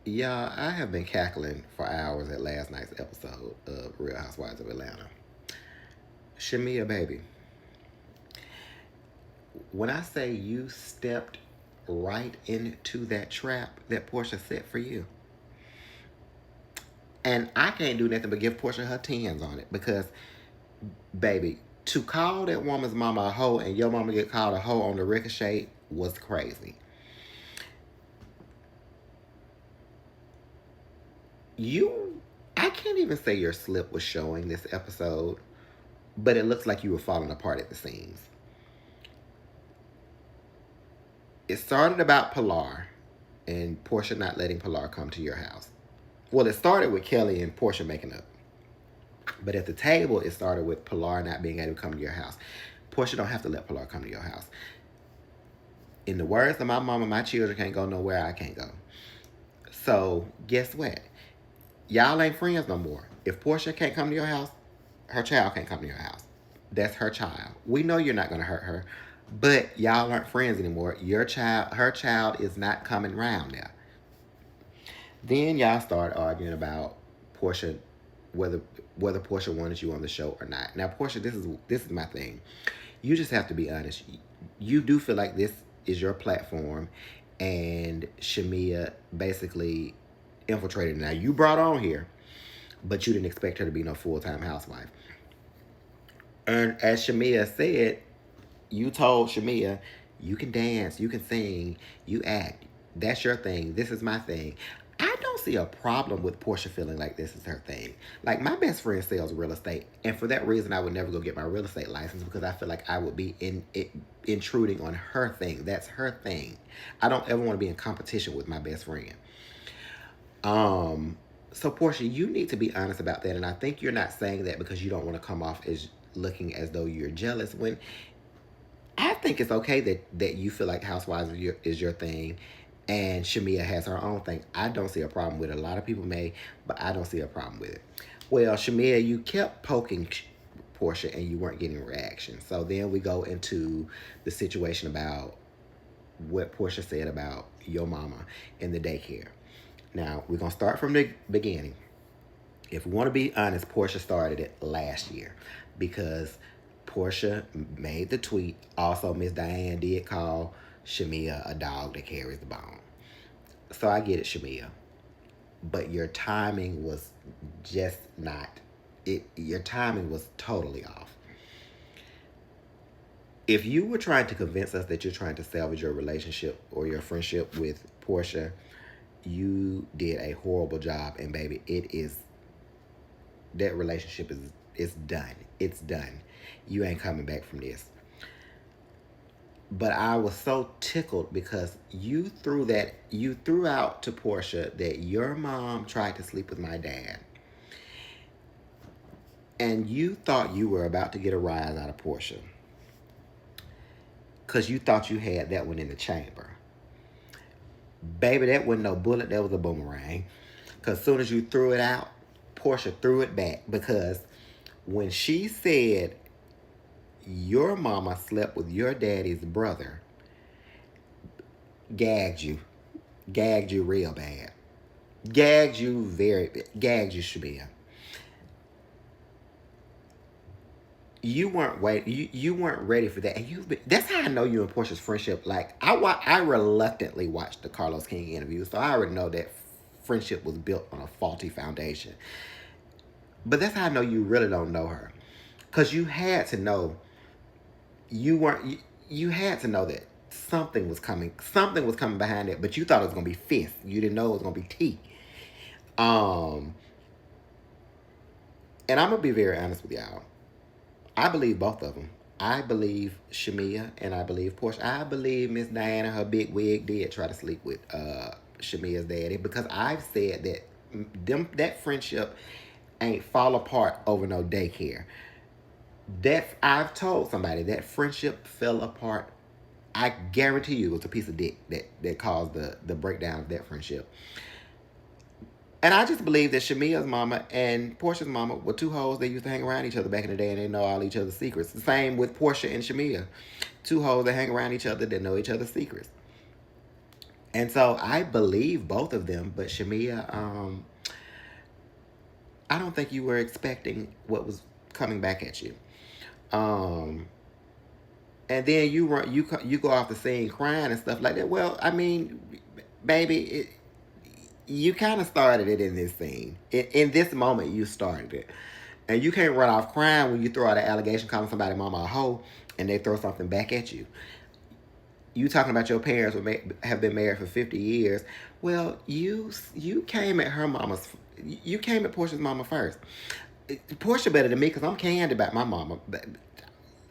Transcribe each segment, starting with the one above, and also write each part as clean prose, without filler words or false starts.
Yeah, I have been cackling for hours at last night's episode of Real Housewives of Atlanta. Shamea, baby, when I say you stepped right into that trap that Porsha set for you, and I can't do nothing but give Porsha her tens on it because, baby, to call that woman's mama a hoe and your mama get called a hoe on the ricochet was crazy. You, I can't even say your slip was showing this episode, but it looks like you were falling apart at the seams. It started about Pilar and Porsha not letting Pilar come to your house. Well, it started with Kelly and Porsha making up. But at the table, it started with Pilar not being able to come to your house. Porsha don't have to let Pilar come to your house. In the words of my mama, my children can't go nowhere I can't go. So guess what? Y'all ain't friends no more. If Porsha can't come to your house, her child can't come to your house. That's her child. We know you're not gonna hurt her, but y'all aren't friends anymore. Your child, her child, is not coming round there. Then y'all start arguing about Porsha, whether whether Porsha wanted you on the show or not. Now, Porsha, this is my thing. You just have to be honest. You do feel like this is your platform, and Shamea basically infiltrated. Now you brought on here, but you didn't expect her to be no full time housewife. And as Shamea said, you told Shamea, you can dance, you can sing, you act. That's your thing. This is my thing. I don't see a problem with Porsha feeling like this is her thing. Like, my best friend sells real estate, and for that reason, I would never go get my real estate license because I feel like I would be intruding on her thing. That's her thing. I don't ever want to be in competition with my best friend. So Porsha, you need to be honest about that, and I think you're not saying that because you don't want to come off as looking as though you're jealous when I think it's okay that you feel like Housewives is your thing, and Shamea has her own thing. I don't see a problem with it. A lot of people may, but I don't see a problem with it. Well, Shamea, you kept poking Porsha, and you weren't getting a reaction. So then we go into the situation about what Porsha said about your mama in the daycare. Now we're gonna start from the beginning. If we want to be honest, Porsha started it last year because Porsha made the tweet. Also, Miss Diane did call Shamea a dog that carries the bone. So I get it, Shamea. But your timing was just not it. Your timing was totally off. If you were trying to convince us that you're trying to salvage your relationship or your friendship with Porsha, you did a horrible job. And baby, it is that relationship is done. It's done. You ain't coming back from this. But I was so tickled because you threw out to Porsha that your mom tried to sleep with my dad. And you thought you were about to get a rise out of Porsha. Cause you thought you had that one in the chamber. Baby, that wasn't no bullet, that was a boomerang. Cause as soon as you threw it out, Porsha threw it back. Because when she said your mama slept with your daddy's brother, gagged you. Gagged you real bad. Gagged you, Shabia. You weren't ready for that. And that's how I know you and Portia's friendship. Like, I reluctantly watched the Carlos King interview, so I already know that friendship was built on a faulty foundation. But that's how I know you really don't know her. Cause you had to know you weren't you had to know that something was coming. Something was coming behind it, but you thought it was gonna be fist. You didn't know it was gonna be tea. Um, and I'm gonna be very honest with y'all. I believe both of them. I believe Shamea and I believe Porsha. I believe Miss Diana, her big wig, did try to sleep with Shamea's daddy because I've said that that friendship ain't fall apart over no daycare. That I've told somebody that friendship fell apart. I guarantee you it was a piece of dick that caused the breakdown of that friendship. And I just believe that Shamea's mama and Portia's mama were two hoes that used to hang around each other back in the day and they know all each other's secrets. The same with Porsha and Shamea. Two hoes that hang around each other that know each other's secrets. And so I believe both of them, but Shamea, I don't think you were expecting what was coming back at you. Um, and then you go off the scene crying and stuff like that. Well, I mean, baby, you kind of started it in this scene. In this moment, you started it, and you can't run off crying when you throw out an allegation calling somebody mama a hoe, and they throw something back at you. You talking about your parents have been married for 50 years. Well, you came at her mama's. You came at Portia's mama first. Porsha better than me because I'm canned about my mama.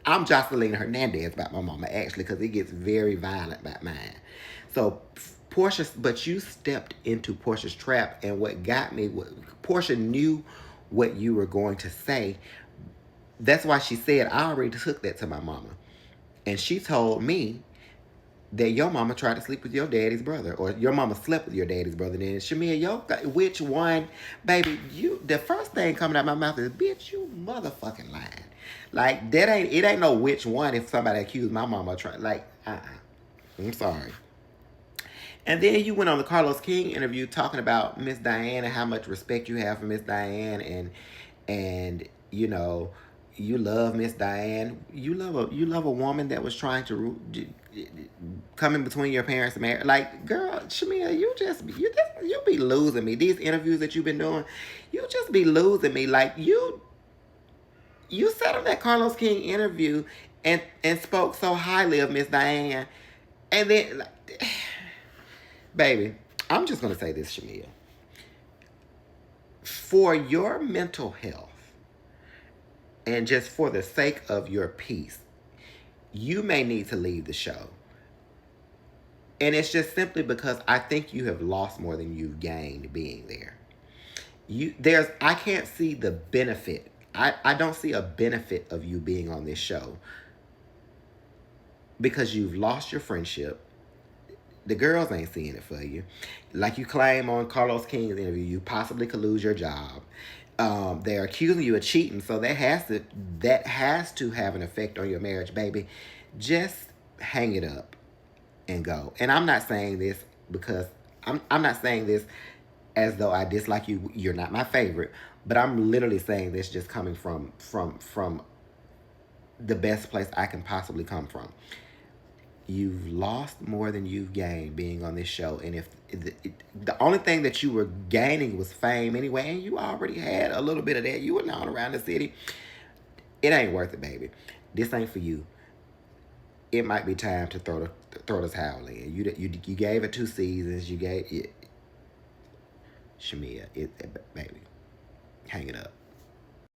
I'm Jocelyn Hernandez about my mama, actually, because it gets very violent about mine. So, Porsha, but you stepped into Portia's trap, and what got me, Porsha knew what you were going to say. That's why she said, I already took that to my mama. And she told me that your mama tried to sleep with your daddy's brother, or your mama slept with your daddy's brother. Then Shamea, which one, baby? The first thing coming out my mouth is, bitch, you motherfucking lying. Like that ain't it ain't no which one. If somebody accused my mama of trying, like, I'm sorry. And then you went on the Carlos King interview talking about Miss Diane and how much respect you have for Miss Diane, and you love Miss Diane. You love a woman that was trying to come in between your parents and marriage. Like, girl, Shamea, you be losing me. These interviews that you've been doing, you just be losing me. Like you sat on that Carlos King interview and spoke so highly of Miss Diane, and then, like, baby, I'm just gonna say this, Shamea. For your mental health and just for the sake of your peace, you may need to leave the show. And it's just simply because I think you have lost more than you've gained being there. I can't see the benefit. I don't see a benefit of you being on this show because you've lost your friendship. The girls ain't seeing it for you. Like you claim on Carlos King's interview, you possibly could lose your job. They're accusing you of cheating, so that has to have an effect on your marriage, baby. Just hang it up and go. And I'm not saying this because I'm not saying this as though I dislike you. You're not my favorite, but I'm literally saying this just coming from the best place I can possibly come from. You've lost more than you've gained being on this show. And if the only thing that you were gaining was fame anyway, and you already had a little bit of that, you were known around the city, it ain't worth it, baby. This ain't for you. It might be time to throw the towel in. You gave it 2 seasons. You gave it, Shamea, baby, hang it up.